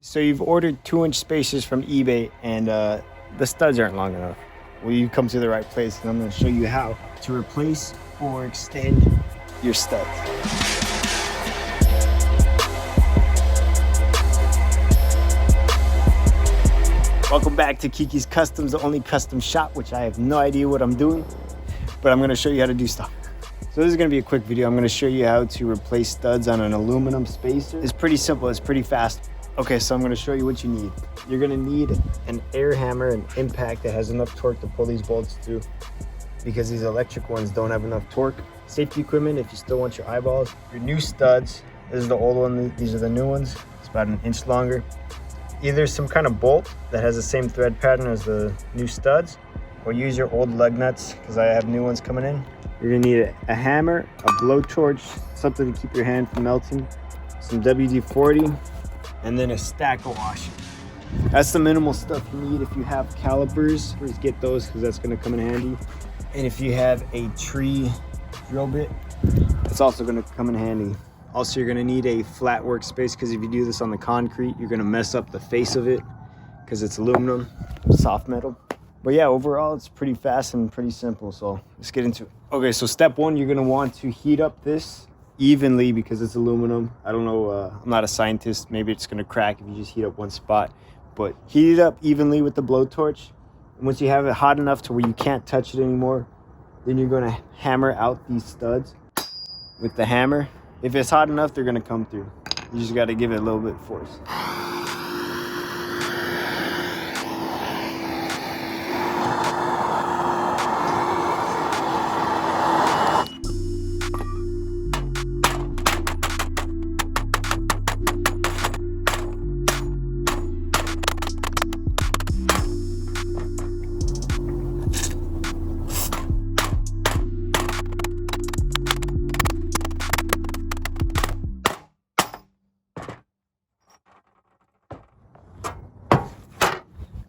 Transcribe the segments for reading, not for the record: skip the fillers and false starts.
So you've ordered 2-inch spacers from eBay and the studs aren't long enough. Well, you come to the right place and I'm going to show you how to replace or extend your studs. Welcome back to Kiki's Customs, the only custom shop, which I have no idea what I'm doing, but I'm going to show you how to do stuff. So this is going to be a quick video. I'm going to show you how to replace studs on an aluminum spacer. It's pretty simple. It's pretty fast. Okay, so I'm going to show you what you need. You're going to need an air hammer and impact that has enough torque to pull these bolts through, because these electric ones don't have enough torque. Safety equipment if you still want your eyeballs. Your new studs. This is the old one. These are the new ones. It's about 1 inch longer. Either some kind of bolt that has the same thread pattern as the new studs, or use your old lug nuts, because I have new ones coming in. You're gonna need a hammer, a blowtorch, something to keep your hand from melting, some WD-40, and then a stack of washers. That's the minimal stuff you need. If you have calipers, please get those, because that's gonna come in handy. And if you have a tree drill bit, it's also gonna come in handy. Also, you're gonna need a flat workspace, because if you do this on the concrete, you're gonna mess up the face of it, because it's aluminum, soft metal. But yeah, overall, it's pretty fast and pretty simple, so let's get into it. Okay, so step one, you're gonna want to heat up this evenly, because it's aluminum. I don't know, I'm not a scientist. Maybe it's gonna crack if you just heat up one spot, but heat it up evenly with the blowtorch. And once you have it hot enough to where you can't touch it anymore, then you're gonna hammer out these studs with the hammer. If it's hot enough, they're gonna come through. You just gotta give it a little bit of force.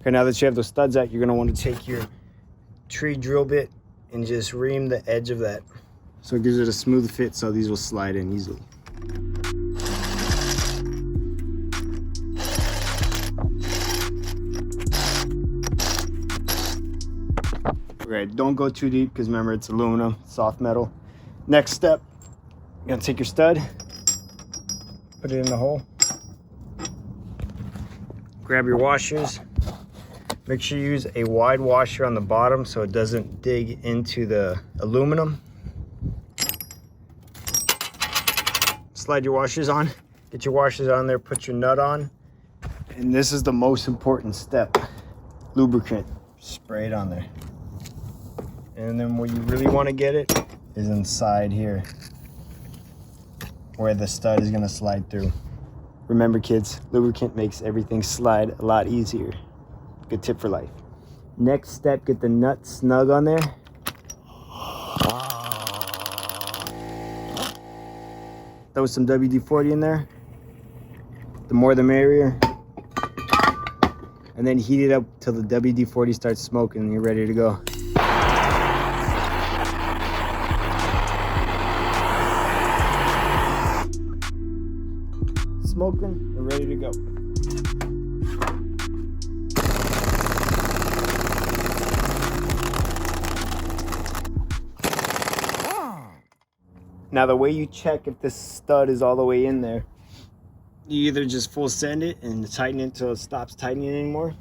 Okay, now that you have those studs out, you're gonna want to take your tree drill bit and just ream the edge of that, so it gives it a smooth fit, so these will slide in easily. Okay, don't go too deep, because remember, it's aluminum, soft metal. Next step, you're gonna take your stud, put it in the hole, grab your washers. Make sure you use a wide washer on the bottom so it doesn't dig into the aluminum. Slide your washers on. Get your washers on there, put your nut on. And this is the most important step. Lubricant. Spray it on there. And then where you really want to get it is inside here, where the stud is going to slide through. Remember, kids, lubricant makes everything slide a lot easier. Good tip for life. Next step, get the nut snug on there. Throw some WD-40 in there. The more the merrier. And then heat it up till the WD-40 starts smoking and you're ready to go. Smoking, we're ready to go. Now, the way you check if this stud is all the way in there, you either just full send it and tighten it until it stops tightening anymore,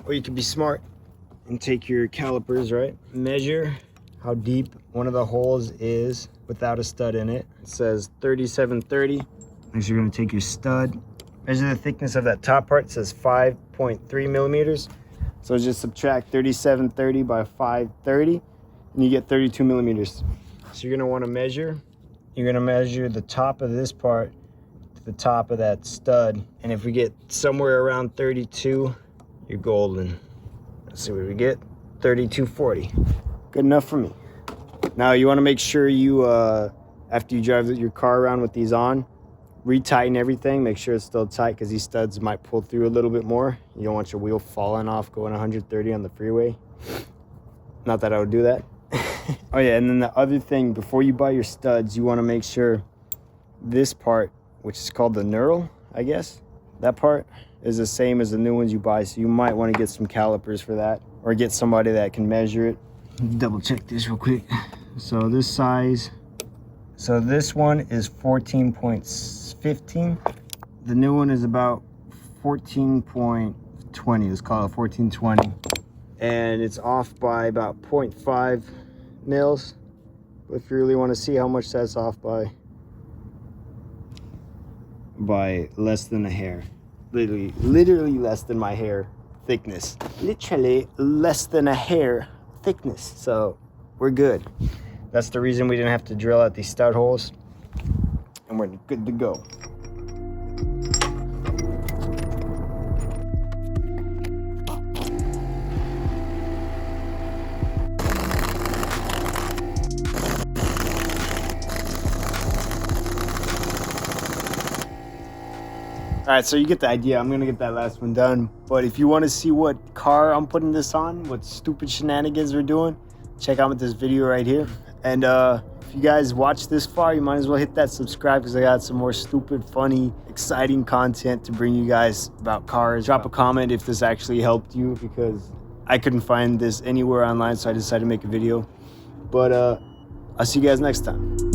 or you can be smart and take your calipers, right? Measure how deep one of the holes is without a stud in it. It says 3730. Next, you're gonna take your stud, measure the thickness of that top part. It says 5.3 millimeters. So just subtract 3730 by 530, and you get 32 millimeters. So you're gonna wanna measure. You're gonna measure the top of this part to the top of that stud. And if we get somewhere around 32, you're golden. Let's see what we get. 3240. Good enough for me. Now you wanna make sure you, after you drive your car around with these on, retighten everything. Make sure it's still tight, because these studs might pull through a little bit more. You don't want your wheel falling off going 130 on the freeway. Not that I would do that. Oh yeah, and then the other thing, before you buy your studs, you want to make sure this part, which is called the knurl, I guess, That part is the same as the new ones you buy, so you might want to get some calipers for that, or get somebody that can measure it. Double check this real quick. So this size, so this one is 14.15. The new one is about 14.20. Let's call it 1420. And it's off by about 0.5 mils. But if you really want to see how much that's off by less than a hair. Literally less than my hair thickness. Literally less than a hair thickness. So we're good. That's the reason we didn't have to drill out these stud holes. And we're good to go. All right, so you get the idea. I'm gonna get that last one done. But if you want to see what car I'm putting this on, what stupid shenanigans we're doing, check out this video right here. And if you guys watch this far, you might as well hit that subscribe, because I got some more stupid, funny, exciting content to bring you guys about cars. Drop a comment if this actually helped you, because I couldn't find this anywhere online, so I decided to make a video. But I'll see you guys next time.